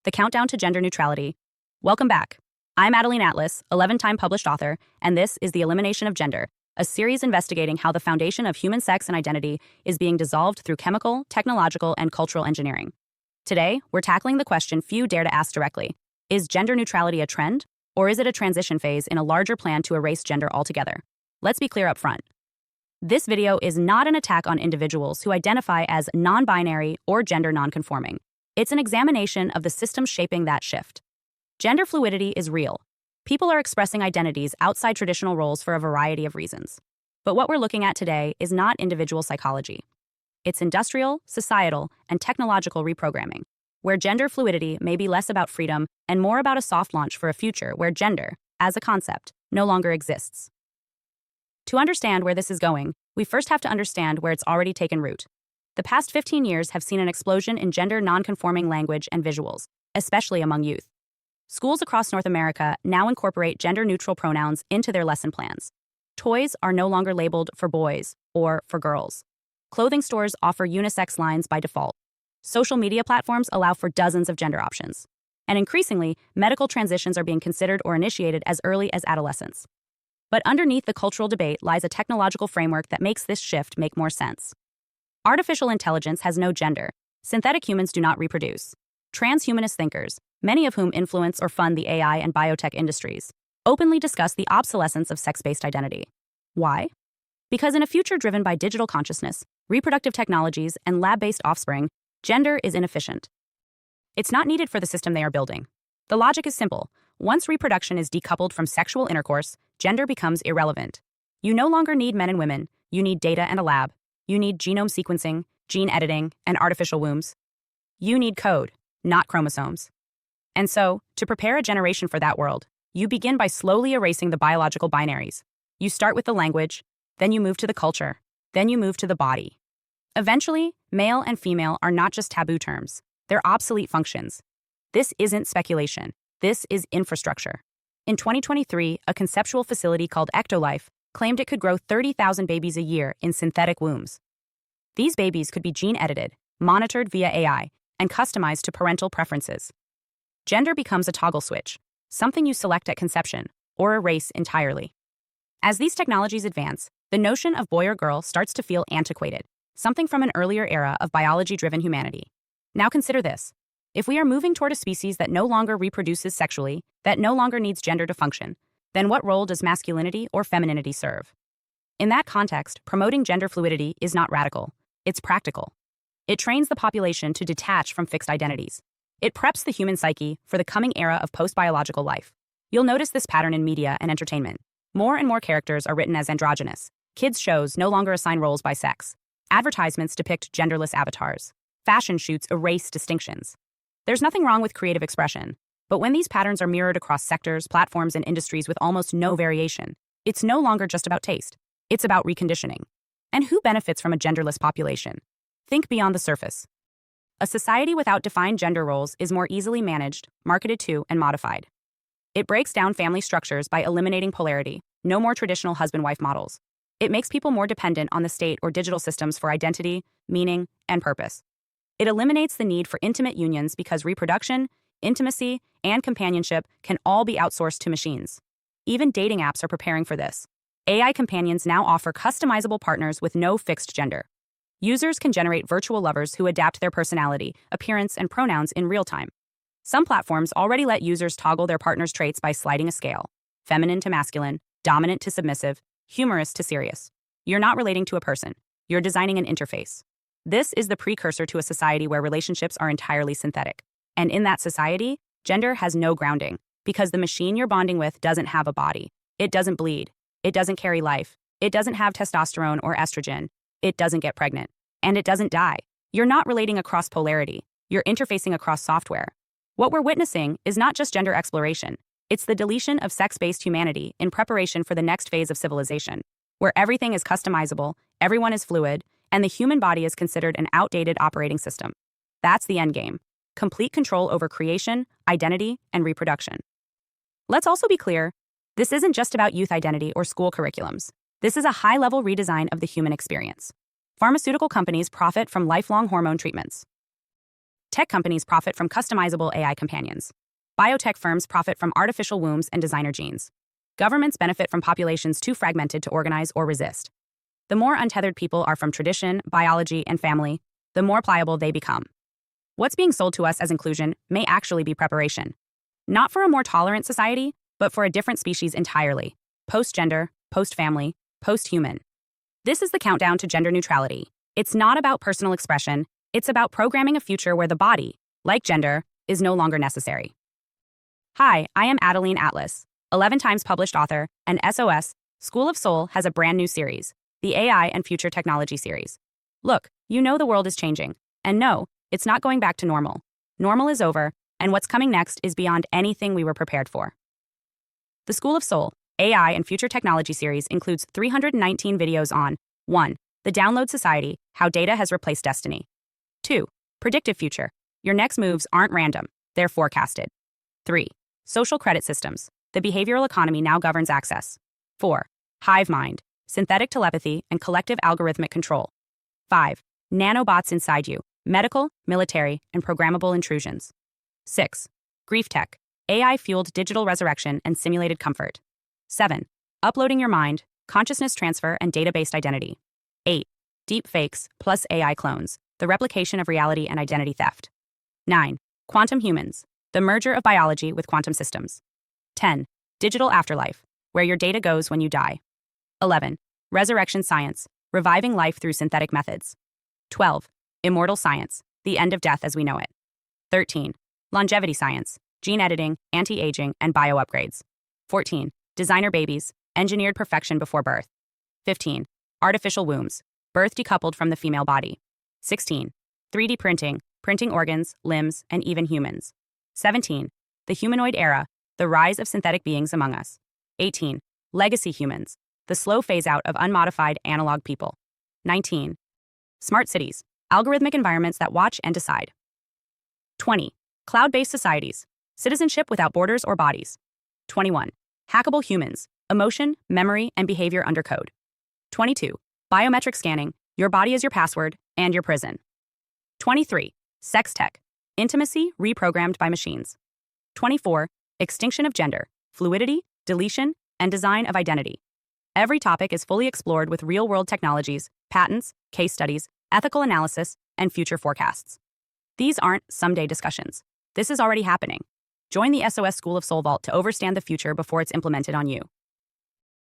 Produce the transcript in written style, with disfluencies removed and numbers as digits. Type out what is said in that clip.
the countdown to gender neutrality. Welcome back. I'm Adeline, 11-time published author, and this is The Elimination of Gender, a series investigating how the foundation of human sex and identity is being dissolved through chemical, technological, and cultural engineering. Today, we're tackling the question few dare to ask directly. Is gender neutrality a trend, or is it a transition phase in a larger plan to erase gender altogether? Let's be clear up front. This video is not an attack on individuals who identify as non-binary or gender non-conforming. It's an examination of the systems shaping that shift. Gender fluidity is real. People are expressing identities outside traditional roles for a variety of reasons. But what we're looking at today is not individual psychology. It's industrial, societal, and technological reprogramming, where gender fluidity may be less about freedom and more about a soft launch for a future where gender, as a concept, no longer exists. To understand where this is going, we first have to understand where it's already taken root. The past 15 years have seen an explosion in gender non-conforming language and visuals, especially among youth. Schools across North America now incorporate gender-neutral pronouns into their lesson plans. Toys are no longer labeled for boys or for girls. Clothing stores offer unisex lines by default. Social media platforms allow for dozens of gender options. And increasingly, medical transitions are being considered or initiated as early as adolescence. But underneath the cultural debate lies a technological framework that makes this shift make more sense. Artificial intelligence has no gender. Synthetic humans do not reproduce. Transhumanist thinkers, many of whom influence or fund the AI and biotech industries, openly discuss the obsolescence of sex-based identity. Why? Because in a future driven by digital consciousness, reproductive technologies, and lab-based offspring, gender is inefficient. It's not needed for the system they are building. The logic is simple. Once reproduction is decoupled from sexual intercourse, gender becomes irrelevant. You no longer need men and women. You need data and a lab. You need genome sequencing, gene editing, and artificial wombs. You need code, not chromosomes. And so, to prepare a generation for that world, you begin by slowly erasing the biological binaries. You start with the language, then you move to the culture, then you move to the body. Eventually, male and female are not just taboo terms, they're obsolete functions. This isn't speculation, this is infrastructure. In 2023, a conceptual facility called Ectolife claimed it could grow 30,000 babies a year in synthetic wombs. These babies could be gene-edited, monitored via AI, and customized to parental preferences. Gender becomes a toggle switch, something you select at conception, or erase entirely. As these technologies advance, the notion of boy or girl starts to feel antiquated, something from an earlier era of biology-driven humanity. Now consider this. If we are moving toward a species that no longer reproduces sexually, that no longer needs gender to function, then what role does masculinity or femininity serve? In that context, promoting gender fluidity is not radical, it's practical. It trains the population to detach from fixed identities. It preps the human psyche for the coming era of post-biological life. You'll notice this pattern in media and entertainment. More and more characters are written as androgynous. Kids' shows no longer assign roles by sex. Advertisements depict genderless avatars. Fashion shoots erase distinctions. There's nothing wrong with creative expression, but when these patterns are mirrored across sectors, platforms, and industries with almost no variation, it's no longer just about taste. It's about reconditioning. And who benefits from a genderless population? Think beyond the surface. A society without defined gender roles is more easily managed, marketed to, and modified. It breaks down family structures by eliminating polarity, no more traditional husband-wife models. It makes people more dependent on the state or digital systems for identity, meaning, and purpose. It eliminates the need for intimate unions because reproduction, intimacy, and companionship can all be outsourced to machines. Even dating apps are preparing for this. AI companions now offer customizable partners with no fixed gender. Users can generate virtual lovers who adapt their personality, appearance, and pronouns in real time. Some platforms already let users toggle their partner's traits by sliding a scale: feminine to masculine, dominant to submissive, humorous to serious. You're not relating to a person. You're designing an interface. This is the precursor to a society where relationships are entirely synthetic. And in that society, gender has no grounding, because the machine you're bonding with doesn't have a body. It doesn't bleed. It doesn't carry life. It doesn't have testosterone or estrogen. It doesn't get pregnant. And it doesn't die. You're not relating across polarity. You're interfacing across software. What we're witnessing is not just gender exploration. It's the deletion of sex-based humanity in preparation for the next phase of civilization, where everything is customizable, everyone is fluid, and the human body is considered an outdated operating system. That's the endgame: complete control over creation, identity, and reproduction. Let's also be clear, this isn't just about youth identity or school curriculums. This is a high-level redesign of the human experience. Pharmaceutical companies profit from lifelong hormone treatments. Tech companies profit from customizable AI companions. Biotech firms profit from artificial wombs and designer genes. Governments benefit from populations too fragmented to organize or resist. The more untethered people are from tradition, biology, and family, the more pliable they become. What's being sold to us as inclusion may actually be preparation. Not for a more tolerant society, but for a different species entirely. Post-gender, post-family, post-human. This is the countdown to gender neutrality. It's not about personal expression, it's about programming a future where the body, like gender, is no longer necessary. Hi, I am Adeline Atlas, 11 times published author, and SOS, School of Soul has a brand new series, the AI and Future Technology series. Look, you know the world is changing, and no, it's not going back to normal. Normal is over, and what's coming next is beyond anything we were prepared for. The School of Soul, AI and Future Technology series includes 319 videos on 1. The Download Society, How Data Has Replaced Destiny. 2. Predictive Future. Your next moves aren't random, they're forecasted. 3. Social Credit Systems. The behavioral economy now governs access. 4. Hive Mind. Synthetic telepathy and collective algorithmic control. 5. Nanobots inside you. Medical, military, and programmable intrusions. 6. Grief Tech. AI-fueled digital resurrection and simulated comfort. 7. Uploading your mind, consciousness transfer, and data-based identity. 8. Deep fakes plus AI clones, the replication of reality and identity theft. 9. Quantum humans, the merger of biology with quantum systems. 10. Digital afterlife, where your data goes when you die. 11. Resurrection science, reviving life through synthetic methods. 12. Immortal science, the end of death as we know it. 13. Longevity science, gene editing, anti-aging, and bio-upgrades. 14. Designer babies, engineered perfection before birth. 15. Artificial wombs, birth decoupled from the female body. 16. 3D printing, printing organs, limbs, and even humans. 17. The humanoid era, the rise of synthetic beings among us. 18. Legacy humans, the slow phase-out of unmodified analog people. 19. Smart cities, algorithmic environments that watch and decide. 20. Cloud-based societies, citizenship without borders or bodies. 21. Hackable humans, emotion, memory, and behavior under code. 22. Biometric scanning, your body is your password and your prison. 23. Sex tech, intimacy reprogrammed by machines. 24. Extinction of gender, fluidity, deletion, and design of identity. Every topic is fully explored with real-world technologies, patents, case studies, ethical analysis, and future forecasts. These aren't someday discussions. This is already happening. Join the SOS School of Soul Vault to overstand the future before it's implemented on you.